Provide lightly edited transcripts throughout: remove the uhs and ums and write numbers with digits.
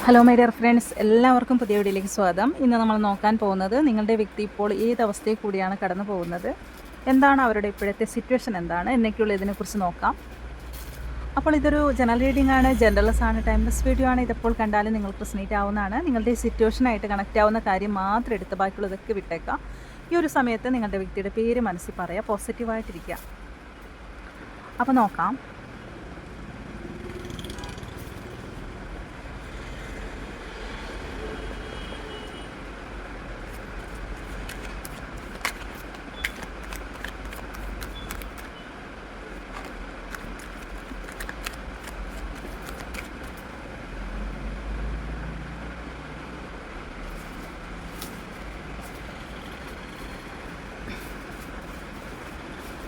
Hello my dear friends, എല്ലാവർക്കും പുതിയ വീഡിയോയിലേക്ക് സ്വാഗതം. ഇന്ന് നമ്മൾ നോക്കാൻ പോകുന്നത് നിങ്ങളുടെ വ്യക്തി ഇപ്പോൾ ഏത് അവസ്ഥയിൽ കൂടിയാണ് കടന്നു പോകുന്നത്, എന്താണ് അവരുടെ ഇപ്പോഴത്തെ സിറ്റുവേഷൻ, എന്താണ് എന്നൊക്കെയുള്ള ഇതിനെക്കുറിച്ച് നോക്കാം. അപ്പോൾ ഇതൊരു ജനറൽ റീഡിംഗ് ആണ്, ജനറൽസ് ആണ്, ടൈംലെസ് വീഡിയോ ആണ്. ഇതെപ്പോൾ കണ്ടാലും നിങ്ങൾക്ക് റെസൊനേറ്റ് ആവുന്നതാണ്. നിങ്ങളുടെ സിറ്റുവേഷനായിട്ട് കണക്റ്റ് ആവുന്ന കാര്യം മാത്രം എടുത്ത് ബാക്കിയുള്ളതൊക്കെ വിട്ടേക്കാം. ഈ ഒരു സമയത്ത് നിങ്ങളുടെ വ്യക്തിയുടെ പേര് മനസ്സിൽ പറയുക, പോസിറ്റീവായിട്ടിരിക്കുക. അപ്പോൾ നോക്കാം.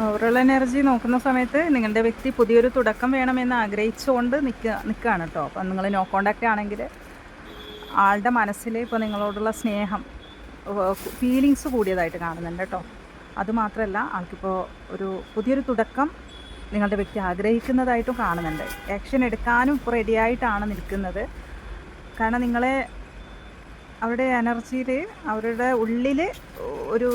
ഓവറോൾ എനർജി നോക്കുന്ന സമയത്ത് നിങ്ങളുടെ വ്യക്തി പുതിയൊരു തുടക്കം വേണമെന്ന് ആഗ്രഹിച്ചുകൊണ്ട് നിൽക്കുകയാണ് കേട്ടോ. അപ്പം നിങ്ങൾ നോ കോണ്ടാക്റ്റ് ആണെങ്കിൽ ആളുടെ മനസ്സിൽ ഇപ്പോൾ നിങ്ങളോടുള്ള സ്നേഹം, ഫീലിങ്സ് കൂടിയതായിട്ട് കാണുന്നുണ്ട് കേട്ടോ. അതുമാത്രമല്ല, ആൾക്കിപ്പോൾ ഒരു പുതിയൊരു തുടക്കം നിങ്ങളുടെ വ്യക്തി ആഗ്രഹിക്കുന്നതായിട്ടും കാണുന്നുണ്ട്. ആക്ഷൻ എടുക്കാനും ഇപ്പോൾ റെഡിയായിട്ടാണ് നിൽക്കുന്നത്. കാരണം നിങ്ങളെ അവരുടെ എനർജിയിൽ, അവരുടെ ഉള്ളിൽ ഒരു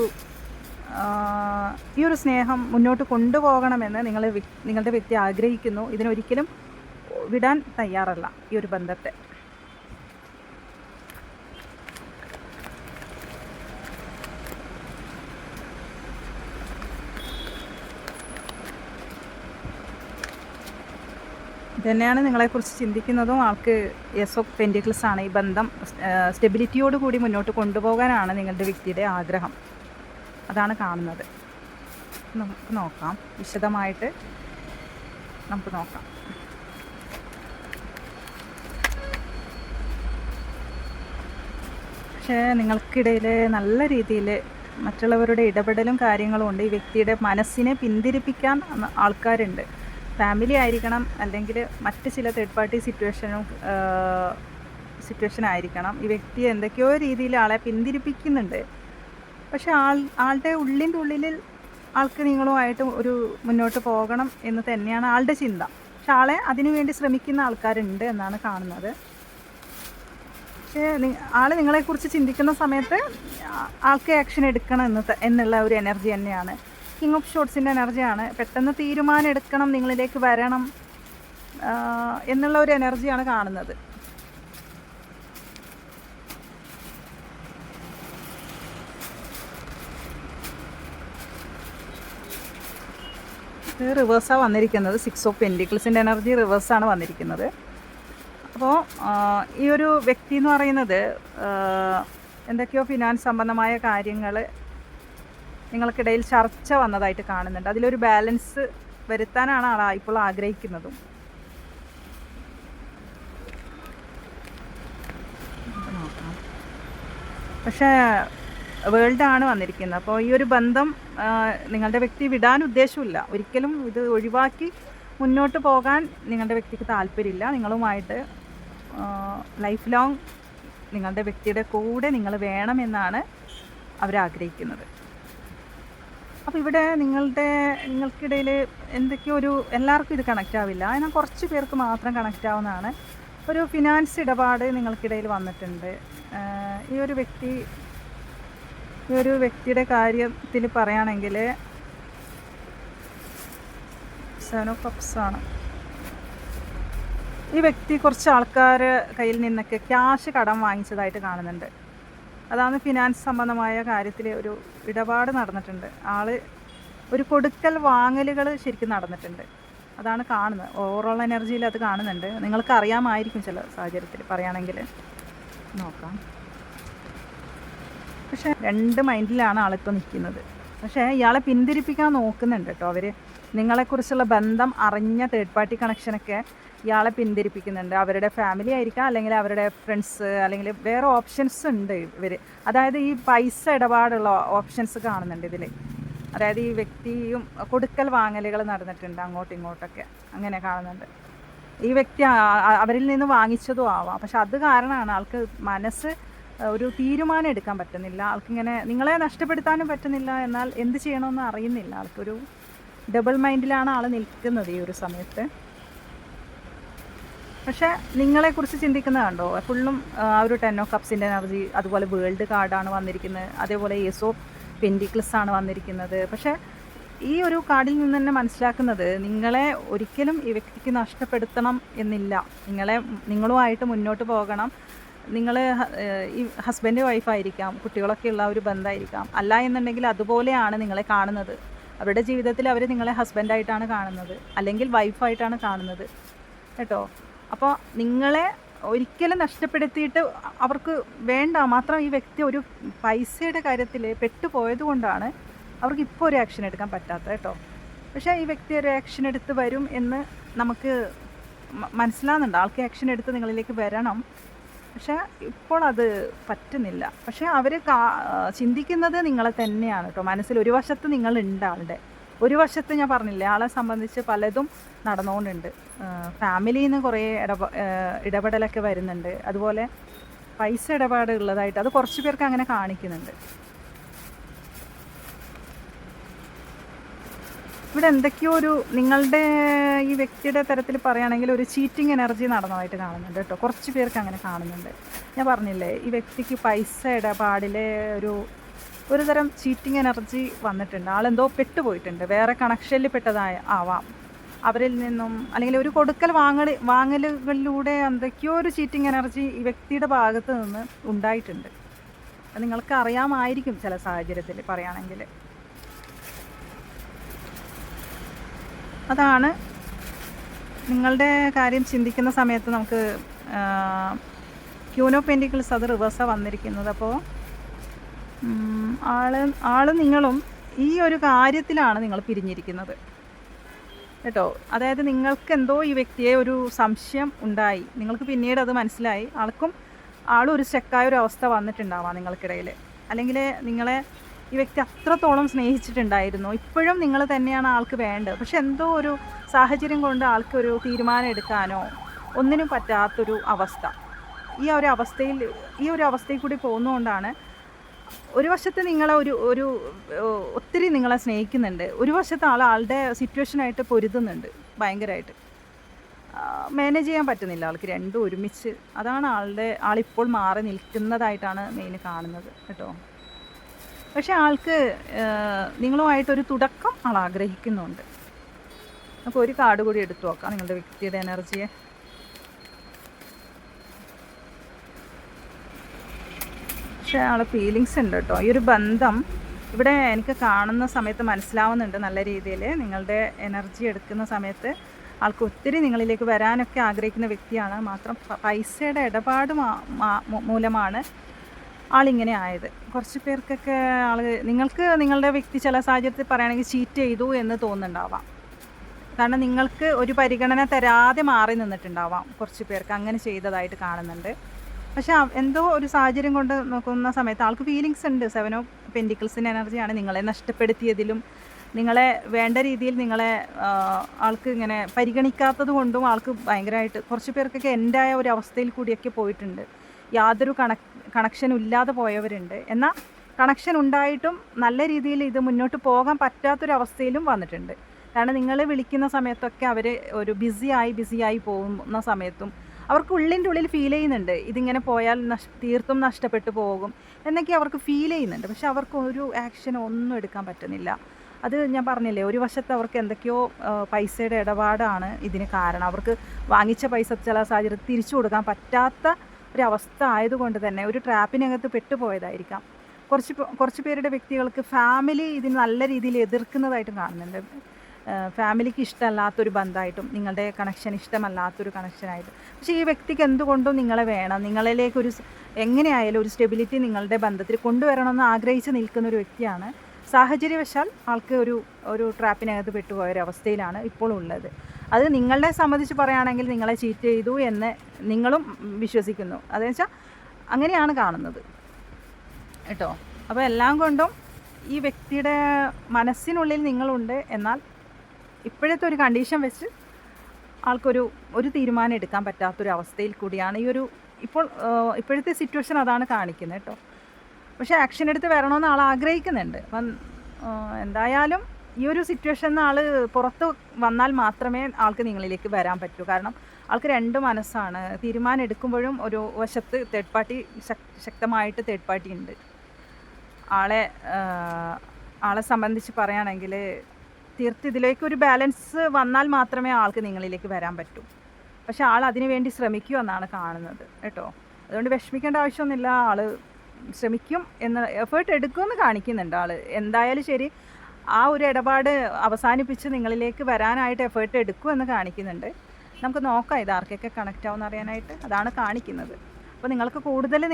ഈ ഒരു സ്നേഹം മുന്നോട്ട് കൊണ്ടുപോകണമെന്ന് നിങ്ങളുടെ വ്യക്തി ആഗ്രഹിക്കുന്നു. ഇതിനൊരിക്കലും വിടാൻ തയ്യാറല്ല ഈ ഒരു ബന്ധത്തെ. ഇതന്നെയാണ് നിങ്ങളെക്കുറിച്ച് ചിന്തിക്കുന്നതും. ആൾക്ക് എസ് ഓഫ് പെൻറ്റിക്കിൾസ് ആണ്. ഈ ബന്ധം സ്റ്റെബിലിറ്റിയോടുകൂടി മുന്നോട്ട് കൊണ്ടുപോകാനാണ് നിങ്ങളുടെ വ്യക്തിയുടെ ആഗ്രഹം. അതാണ് കാണുന്നത്. നമുക്ക് നോക്കാം, വിശദമായിട്ട് നമുക്ക് നോക്കാം. പക്ഷേ നിങ്ങൾക്കിടയിൽ നല്ല രീതിയിൽ മറ്റുള്ളവരുടെ ഇടപെടലും കാര്യങ്ങളും ഉണ്ട്. ഈ വ്യക്തിയുടെ മനസ്സിനെ പിന്തിരിപ്പിക്കാൻ ആൾക്കാരുണ്ട്. ഫാമിലി ആയിരിക്കണം, അല്ലെങ്കിൽ മറ്റ് ചില തേർഡ് പാർട്ടി സിറ്റുവേഷൻ ആയിരിക്കണം. ഈ വ്യക്തി എന്തൊക്കെയോ രീതിയിൽ ആളെ പിന്തിരിപ്പിക്കുന്നുണ്ട്. പക്ഷെ ആളുടെ ഉള്ളിൽ ആൾക്ക് നിങ്ങളുമായിട്ട് ഒരു മുന്നോട്ട് പോകണം എന്ന് തന്നെയാണ് ആളുടെ ചിന്ത. പക്ഷെ ആളെ അതിനുവേണ്ടി ശ്രമിക്കുന്ന ആൾക്കാരുണ്ട് എന്നാണ് കാണുന്നത്. പക്ഷേ ആൾ നിങ്ങളെക്കുറിച്ച് ചിന്തിക്കുന്ന സമയത്ത് ആൾക്ക് ആക്ഷൻ എടുക്കണം എന്നുള്ള ഒരു എനർജി തന്നെയാണ്. കിങ് ഓഫ് ഷോട്ട്സിൻ്റെ എനർജിയാണ്. പെട്ടെന്ന് തീരുമാനം എടുക്കണം, നിങ്ങളിലേക്ക് വരണം എന്നുള്ള ഒരു എനർജിയാണ് കാണുന്നത്. റിവേഴ്സാണ് വന്നിരിക്കുന്നത്. 6 ഓഫ് പെൻറ്റിക്കിൾസിൻ്റെ എനർജി റിവേഴ്സാണ് വന്നിരിക്കുന്നത്. അപ്പോൾ ഈ ഒരു വ്യക്തി എന്ന് പറയുന്നത് എന്തൊക്കെയോ ഫിനാൻസ് സംബന്ധമായ കാര്യങ്ങൾ നിങ്ങൾക്കിടയിൽ ചർച്ച വന്നതായിട്ട് കാണുന്നുണ്ട്. അതിലൊരു ബാലൻസ് വരുത്താനാണ് ഇപ്പോൾ ആഗ്രഹിക്കുന്നതും. പക്ഷേ വേൾഡാണ് വന്നിരിക്കുന്നത്. അപ്പോൾ ഈ ഒരു ബന്ധം നിങ്ങളുടെ വ്യക്തി വിടാൻ ഉദ്ദേശമില്ല. ഒരിക്കലും ഇത് ഒഴിവാക്കി മുന്നോട്ട് പോകാൻ നിങ്ങളുടെ വ്യക്തിക്ക് താല്പര്യമില്ല. നിങ്ങളുമായിട്ട് ലൈഫ് ലോങ് നിങ്ങളുടെ വ്യക്തിയുടെ കൂടെ നിങ്ങൾ വേണമെന്നാണ് അവരാഗ്രഹിക്കുന്നത്. അപ്പോൾ ഇവിടെ നിങ്ങൾക്കിടയിൽ എന്തൊക്കെയോ എല്ലാവർക്കും ഇത് കണക്റ്റ് ആവില്ല. എന്നാൽ കുറച്ച് പേർക്ക് മാത്രം കണക്റ്റ് ആവുന്നതാണ്. ഒരു ഫിനാൻസ് ഇടപാട് നിങ്ങൾക്കിടയിൽ വന്നിട്ടുണ്ട്. ഈ ഒരു വ്യക്തിയുടെ കാര്യത്തിൽ പറയുകയാണെങ്കിൽ 7 ഓഫ് കപ്സ് ആണ്. ഈ വ്യക്തി കുറച്ച് ആൾക്കാർ കയ്യിൽ നിന്നൊക്കെ ക്യാഷ് കടം വാങ്ങിച്ചതായിട്ട് കാണുന്നുണ്ട്. അതാണ് ഫിനാൻസ് സംബന്ധമായ കാര്യത്തിൽ ഒരു ഇടപാട് നടന്നിട്ടുണ്ട്. ഒരു കൊടുക്കൽ വാങ്ങലുകൾ ശരിക്കും നടന്നിട്ടുണ്ട്. അതാണ് കാണുന്നത്. ഓവറോൾ എനർജിയിൽ അത് കാണുന്നുണ്ട്. നിങ്ങൾക്ക് അറിയാമായിരിക്കും ചില സാഹചര്യത്തിൽ പറയുകയാണെങ്കിൽ. നോക്കാം. പക്ഷേ 2 മൈൻഡിലാണ് ആളിപ്പോൾ നിൽക്കുന്നത്. പക്ഷേ ഇയാളെ പിന്തിരിപ്പിക്കാൻ നോക്കുന്നുണ്ട് കേട്ടോ. അവർ നിങ്ങളെക്കുറിച്ചുള്ള ബന്ധം അറിഞ്ഞ തേർഡ് പാർട്ടി കണക്ഷനൊക്കെ ഇയാളെ പിന്തിരിപ്പിക്കുന്നുണ്ട്. അവരുടെ ഫാമിലി ആയിരിക്കാം, അല്ലെങ്കിൽ അവരുടെ ഫ്രണ്ട്സ്, അല്ലെങ്കിൽ വേറെ ഓപ്ഷൻസ് ഉണ്ട് ഇവർ. അതായത് ഈ പൈസ ഇടപാടുള്ള ഓപ്ഷൻസ് കാണുന്നുണ്ട് ഇതിൽ. അതായത് ഈ വ്യക്തിയും കൊടുക്കൽ വാങ്ങലുകൾ നടന്നിട്ടുണ്ട് അങ്ങോട്ടും ഇങ്ങോട്ടൊക്കെ, അങ്ങനെ കാണുന്നുണ്ട്. ഈ വ്യക്തി അവരിൽ നിന്ന് വാങ്ങിച്ചതും ആവാം. പക്ഷെ അത് കാരണമാണ് ആൾക്ക് മനസ്സ് ഒരു തീരുമാനം എടുക്കാൻ പറ്റുന്നില്ല. ആൾക്കിങ്ങനെ നിങ്ങളെ നഷ്ടപ്പെടുത്താനും പറ്റുന്നില്ല, എന്നാൽ എന്ത് ചെയ്യണമെന്ന് അറിയുന്നില്ല. ആൾക്കൊരു ഡബിൾ മൈൻഡിലാണ് ആൾ നിൽക്കുന്നത് ഈ ഒരു സമയത്ത്. പക്ഷേ നിങ്ങളെക്കുറിച്ച് ചിന്തിക്കുന്നത് കണ്ടോ, ഫുള്ളും ആ ഒരു 10 ഓഫ് കപ്സിൻ്റെ എനർജി, അതുപോലെ വേൾഡ് കാർഡാണ് വന്നിരിക്കുന്നത്, അതേപോലെ ഏസ് ഓഫ് പെൻറ്റിക്കിൾസ് ആണ് വന്നിരിക്കുന്നത്. പക്ഷേ ഈ ഒരു കാർഡിൽ നിന്ന് തന്നെ മനസ്സിലാക്കുന്നത് നിങ്ങളെ ഒരിക്കലും ഈ വ്യക്തിക്ക് നഷ്ടപ്പെടുത്തണം എന്നില്ല. നിങ്ങളുമായിട്ട് മുന്നോട്ട് പോകണം. നിങ്ങൾ ഈ ഹസ്ബൻഡ് വൈഫായിരിക്കാം, കുട്ടികളൊക്കെ ഉള്ള ഒരു ബന്ധമായിരിക്കാം. അല്ല എന്നുണ്ടെങ്കിൽ അതുപോലെയാണ് നിങ്ങളെ കാണുന്നത്. അവരുടെ ജീവിതത്തിൽ അവർ നിങ്ങളെ ഹസ്ബൻഡായിട്ടാണ് കാണുന്നത്, അല്ലെങ്കിൽ വൈഫായിട്ടാണ് കാണുന്നത് കേട്ടോ. അപ്പോൾ നിങ്ങളെ ഒരിക്കലും നഷ്ടപ്പെടുത്തിയിട്ട് അവർക്ക് വേണ്ട. മാത്രം ഈ വ്യക്തി ഒരു പൈസയുടെ കാര്യത്തിൽ പെട്ടുപോയത് കൊണ്ടാണ് അവർക്ക് ഇപ്പോൾ ഒരു ആക്ഷൻ എടുക്കാൻ പറ്റാത്ത കേട്ടോ. പക്ഷേ ഈ വ്യക്തി ഒരു ആക്ഷൻ എടുത്ത് വരും എന്ന് നമുക്ക് മനസ്സിലാകുന്നുണ്ട്. ആൾക്ക് ആക്ഷൻ എടുത്ത് നിങ്ങളിലേക്ക് വരണം. പക്ഷേ ഇപ്പോൾ അത് പറ്റുന്നില്ല. പക്ഷേ അവർ ചിന്തിക്കുന്നത് നിങ്ങളെ തന്നെയാണ് കേട്ടോ. മനസ്സിൽ ഒരു വശത്ത് നിങ്ങളുണ്ട് ആളുടെ, ഒരു വശത്ത് ഞാൻ പറഞ്ഞില്ലേ ആളെ സംബന്ധിച്ച് പലതും നടന്നുകൊണ്ടുണ്ട്. ഫാമിലിയിൽ നിന്ന് കുറേ ഇടപെടലൊക്കെ വരുന്നുണ്ട്. അതുപോലെ പൈസ ഇടപാട് ഉള്ളതായിട്ട് അത് കുറച്ച് പേർക്ക് അങ്ങനെ കാണിക്കുന്നുണ്ട്. ഇവിടെ എന്തൊക്കെയോ ഒരു നിങ്ങളുടെ ഈ വ്യക്തിയുടെ തരത്തിൽ പറയുകയാണെങ്കിൽ ഒരു ചീറ്റിംഗ് എനർജി നടന്നതായിട്ട് കാണുന്നുണ്ട് കേട്ടോ. കുറച്ച് പേർക്ക് അങ്ങനെ കാണുന്നുണ്ട്. ഞാൻ പറഞ്ഞില്ലേ ഈ വ്യക്തിക്ക് പൈസ ഇടപാടിലെ ഒരു തരം ചീറ്റിംഗ് എനർജി വന്നിട്ടുണ്ട്. ആളെന്തോ പെട്ടുപോയിട്ടുണ്ട്, വേറെ കണക്ഷനിൽ ആവാം അവരിൽ നിന്നും, അല്ലെങ്കിൽ ഒരു കൊടുക്കൽ വാങ്ങലുകളിലൂടെ എന്തൊക്കെയോ ഒരു ചീറ്റിംഗ് എനർജി ഈ വ്യക്തിയുടെ ഭാഗത്ത് നിന്ന് ഉണ്ടായിട്ടുണ്ട്. അത് നിങ്ങൾക്ക് അറിയാമായിരിക്കും ചില സാഹചര്യത്തിൽ പറയുകയാണെങ്കിൽ. അതാണ് നിങ്ങളുടെ കാര്യം ചിന്തിക്കുന്ന സമയത്ത് നമുക്ക് ക്യൂൻ ഓഫ് പെൻറ്റിക്കിൾസ് അത് റിവേഴ്സാണ് വന്നിരിക്കുന്നത്. അപ്പോൾ ആള് നിങ്ങളും ഈ ഒരു കാര്യത്തിലാണ് നിങ്ങൾ പിരിഞ്ഞിരിക്കുന്നത് കേട്ടോ. അതായത് നിങ്ങൾക്ക് എന്തോ ഈ വ്യക്തിയെ ഒരു സംശയം ഉണ്ടായി, നിങ്ങൾക്ക് പിന്നീട് അത് മനസ്സിലായി. ആളും ഒരു സ്റ്റക്കായ ഒരു അവസ്ഥ വന്നിട്ടുണ്ടാവാം നിങ്ങൾക്കിടയിൽ. അല്ലെങ്കിൽ നിങ്ങളെ ഈ വ്യക്തി അത്രത്തോളം സ്നേഹിച്ചിട്ടുണ്ടായിരുന്നു. ഇപ്പോഴും നിങ്ങൾ തന്നെയാണ് ആൾക്ക് വേണ്ടത്. പക്ഷെ എന്തോ ഒരു സാഹചര്യം കൊണ്ട് ആൾക്കൊരു തീരുമാനം എടുക്കാനോ ഒന്നിനും പറ്റാത്തൊരു അവസ്ഥ. ഈ ഒരു അവസ്ഥയിൽ കൂടി പോകുന്നതുകൊണ്ടാണ് ഒരു വശത്ത് നിങ്ങളെ ഒരു ഒത്തിരി നിങ്ങളെ സ്നേഹിക്കുന്നുണ്ട്, ഒരു വശത്ത് ആളുടെ സിറ്റുവേഷനായിട്ട് പൊരുതുന്നുണ്ട് ഭയങ്കരമായിട്ട്. മാനേജ് ചെയ്യാൻ പറ്റുന്നില്ല ആൾക്ക് രണ്ടും ഒരുമിച്ച്. അതാണ് ആളിപ്പോൾ മാറി നിൽക്കുന്നതായിട്ടാണ് മെയിൻ കാണുന്നത് കേട്ടോ. പക്ഷെ ആൾക്ക് നിങ്ങളുമായിട്ടൊരു തുടക്കം ആൾ ആഗ്രഹിക്കുന്നുണ്ട്. അപ്പോൾ ഒരു കാർഡ് കൂടി എടുത്തു നോക്കാം നിങ്ങളുടെ വ്യക്തിയുടെ എനർജിയെ. പക്ഷേ ആൾ ഫീലിങ്സ് ഉണ്ട് കേട്ടോ. ഈ ഒരു ബന്ധം ഇവിടെ എനിക്ക് കാണുന്ന സമയത്ത് മനസ്സിലാവുന്നുണ്ട് നല്ല രീതിയിൽ. നിങ്ങളുടെ എനർജി എടുക്കുന്ന സമയത്ത് ആൾക്ക് ഒത്തിരി നിങ്ങളിലേക്ക് വരാനൊക്കെ ആഗ്രഹിക്കുന്ന വ്യക്തിയാണ്. മാത്രം പൈസയുടെ ഇടപാട് മൂലമാണ് ആളിങ്ങനെ ആയത്. കുറച്ച് പേർക്കൊക്കെ നിങ്ങൾക്ക് നിങ്ങളുടെ വ്യക്തി ചില സാഹചര്യത്തിൽ പറയുകയാണെങ്കിൽ ചീറ്റ് ചെയ്തു എന്ന് തോന്നുന്നുണ്ടാവാം. കാരണം നിങ്ങൾക്ക് ഒരു പരിഗണന തരാതെ മാറി നിന്നിട്ടുണ്ടാവാം. കുറച്ച് പേർക്ക് അങ്ങനെ ചെയ്തതായിട്ട് കാണുന്നുണ്ട്. പക്ഷെ എന്തോ ഒരു സാഹചര്യം കൊണ്ട് നോക്കുന്ന സമയത്ത് ആൾക്ക് ഫീലിങ്സ് ഉണ്ട്. 7 ഓഫ് പെൻറ്റിക്കിൾസിൻ്റെ എനർജിയാണ്. നിങ്ങളെ നഷ്ടപ്പെടുത്തിയതിലും നിങ്ങളെ വേണ്ട രീതിയിൽ ആൾക്ക് ഇങ്ങനെ പരിഗണിക്കാത്തത് കൊണ്ടും ആൾക്ക് ഭയങ്കരമായിട്ട് കുറച്ച് പേർക്കൊക്കെ എൻഡായ ഒരു അവസ്ഥയിൽ കൂടിയൊക്കെ പോയിട്ടുണ്ട്. യാതൊരു കണക്ഷനും ഇല്ലാതെ പോയവരുണ്ട്. എന്നാൽ കണക്ഷൻ ഉണ്ടായിട്ടും നല്ല രീതിയിൽ ഇത് മുന്നോട്ട് പോകാൻ പറ്റാത്തൊരവസ്ഥയിലും വന്നിട്ടുണ്ട്. കാരണം നിങ്ങൾ വിളിക്കുന്ന സമയത്തൊക്കെ അവർ ഒരു ബിസിയായി പോകുന്ന സമയത്തും അവർക്ക് ഉള്ളിൻ്റെ ഉള്ളിൽ ഫീൽ ചെയ്യുന്നുണ്ട് ഇതിങ്ങനെ പോയാൽ തീർത്തും നഷ്ടപ്പെട്ടു പോകും എന്നൊക്കെ അവർക്ക് ഫീൽ ചെയ്യുന്നുണ്ട്. പക്ഷെ അവർക്ക് ഒരു ആക്ഷൻ ഒന്നും എടുക്കാൻ പറ്റുന്നില്ല. അത് ഞാൻ പറഞ്ഞില്ലേ, ഒരു വശത്ത് അവർക്ക് എന്തൊക്കെയോ പൈസയുടെ ഇടപാടാണ് ഇതിന് കാരണം. അവർക്ക് വാങ്ങിച്ച പൈസ ചില സാഹചര്യത്തിൽ തിരിച്ചു കൊടുക്കാൻ പറ്റാത്ത ഒരവസ്ഥ ആയതുകൊണ്ട് തന്നെ ഒരു ട്രാപ്പിനകത്ത് പെട്ടുപോയതായിരിക്കാം. കുറച്ച് പേരുടെ വ്യക്തികൾക്ക് ഫാമിലി ഇതിന് നല്ല രീതിയിൽ എതിർക്കുന്നതായിട്ടും കാണുന്നുണ്ട്. ഫാമിലിക്ക് ഇഷ്ടമല്ലാത്തൊരു ബന്ധമായിട്ടും നിങ്ങളുടെ കണക്ഷൻ ഇഷ്ടമല്ലാത്തൊരു കണക്ഷനായിട്ടും. പക്ഷേ ഈ വ്യക്തിക്ക് എന്തുകൊണ്ടും നിങ്ങളെ വേണം, നിങ്ങളിലേക്കൊരു എങ്ങനെയായാലും ഒരു സ്റ്റെബിലിറ്റി നിങ്ങളുടെ ബന്ധത്തിൽ കൊണ്ടുവരണമെന്ന് ആഗ്രഹിച്ച് നിൽക്കുന്നൊരു വ്യക്തിയാണ്. സാഹചര്യവശാൽ ആൾക്ക് ഒരു ട്രാപ്പിനകത്ത് പെട്ടുപോയൊരവസ്ഥയിലാണ് ഇപ്പോൾ ഉള്ളത്. അത് നിങ്ങളെ സംബന്ധിച്ച് പറയുകയാണെങ്കിൽ നിങ്ങളെ ചീറ്റ് ചെയ്തു എന്ന് നിങ്ങളും വിശ്വസിക്കുന്നു. അതെന്ന് വെച്ചാൽ അങ്ങനെയാണ് കാണുന്നത് കേട്ടോ. അപ്പോൾ എല്ലാം കൊണ്ടും ഈ വ്യക്തിയുടെ മനസ്സിനുള്ളിൽ നിങ്ങളുണ്ട്. എന്നാൽ ഇപ്പോഴത്തെ ഒരു കണ്ടീഷൻ വെച്ച് ആൾക്കൊരു തീരുമാനം എടുക്കാൻ പറ്റാത്തൊരവസ്ഥയിൽ കൂടിയാണ് ഇപ്പോഴത്തെ സിറ്റുവേഷൻ അതാണ് കാണിക്കുന്നത് കേട്ടോ. പക്ഷേ ആക്ഷൻ എടുത്ത് വരണമെന്ന് ആൾ ആഗ്രഹിക്കുന്നുണ്ട്. അപ്പം എന്തായാലും ഈ ഒരു സിറ്റുവേഷനിൽ നിന്ന് ആൾ പുറത്ത് വന്നാൽ മാത്രമേ ആൾക്ക് നിങ്ങളിലേക്ക് വരാൻ പറ്റൂ. കാരണം ആൾക്ക് രണ്ട് മനസ്സാണ്. തീരുമാനം എടുക്കുമ്പോഴും ഒരു വശത്ത് തേർഡ് പാർട്ടി ശക്തമായിട്ട് തേർഡ് പാർട്ടി ഉണ്ട്. ആളെ സംബന്ധിച്ച് പറയുകയാണെങ്കിൽ തീർത്ത് ഇതിലേക്ക് ഒരു ബാലൻസ് വന്നാൽ മാത്രമേ ആൾക്ക് നിങ്ങളിലേക്ക് വരാൻ പറ്റൂ. പക്ഷെ ആൾ അതിനു വേണ്ടി ശ്രമിക്കുമെന്നാണ് കാണുന്നത് കേട്ടോ. അതുകൊണ്ട് വിഷമിക്കേണ്ട ആവശ്യമൊന്നുമില്ല. ആൾ ശ്രമിക്കും എന്ന് എഫേർട്ട് എടുക്കുമെന്ന് കാണിക്കുന്നുണ്ട്. ആൾ എന്തായാലും ശരി ആ ഒരു ഇടപാട് അവസാനിപ്പിച്ച് നിങ്ങളിലേക്ക് വരാനായിട്ട് എഫേർട്ട് എടുക്കുമെന്ന് കാണിക്കുന്നുണ്ട്. നമുക്ക് നോക്കാം ഇത് ആർക്കൊക്കെ കണക്റ്റ് ആവുമെന്ന് അറിയാനായിട്ട്. അതാണ് കാണിക്കുന്നത്. അപ്പോൾ നിങ്ങൾക്ക് കൂടുതൽ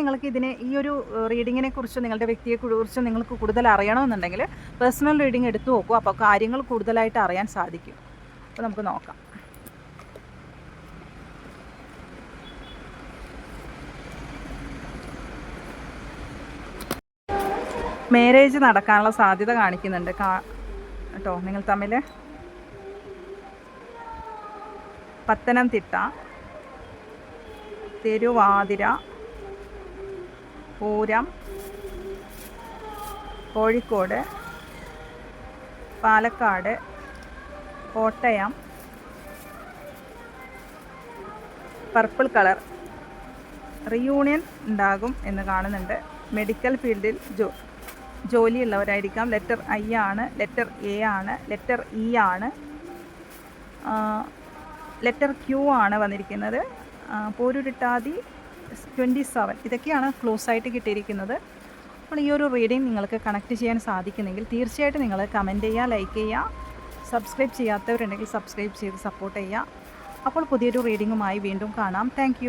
ഈ ഒരു റീഡിങ്ങിനെ കുറിച്ചും നിങ്ങളുടെ വ്യക്തിയെക്കുറിച്ചും നിങ്ങൾക്ക് കൂടുതൽ അറിയണമെന്നുണ്ടെങ്കിൽ പേഴ്സണൽ റീഡിങ് എടുത്തു നോക്കൂ. അപ്പോൾ കാര്യങ്ങൾ കൂടുതലായിട്ട് അറിയാൻ സാധിക്കും. അപ്പോൾ നമുക്ക് നോക്കാം. മാരേജ് നടക്കാനുള്ള സാധ്യത കാണിക്കുന്നുണ്ട് കേട്ടോ. നിങ്ങൾ തമ്മിൽ Pathanamthitta, Thiruvathira, Pooram, Kozhikode, Palakkad, Kottayam, purple colour reunion ഉണ്ടാകും എന്ന് കാണുന്നുണ്ട്. മെഡിക്കൽ ഫീൽഡിൽ ജോലിയുള്ളവരായിരിക്കാം. ലെറ്റർ ഐ ആണ്, ലെറ്റർ എ ആണ്, ലെറ്റർ ഇ ആണ്, ലെറ്റർ ക്യൂ ആണ് വന്നിരിക്കുന്നത്. പോരുരുട്ടാതി 27 ഇതൊക്കെയാണ് ക്ലോസ് ആയിട്ട് കിട്ടിയിരിക്കുന്നത്. അപ്പോൾ ഈ ഒരു റീഡിങ് നിങ്ങൾക്ക് കണക്ട് ചെയ്യാൻ സാധിക്കുന്നെങ്കിൽ തീർച്ചയായിട്ടും നിങ്ങൾ കമൻറ്റ് ചെയ്യുക, ലൈക്ക് ചെയ്യുക. സബ്സ്ക്രൈബ് ചെയ്യാത്തവരുണ്ടെങ്കിൽ സബ്സ്ക്രൈബ് ചെയ്ത് സപ്പോർട്ട് ചെയ്യുക. അപ്പോൾ പുതിയൊരു റീഡിങ്ങുമായി വീണ്ടും കാണാം. താങ്ക്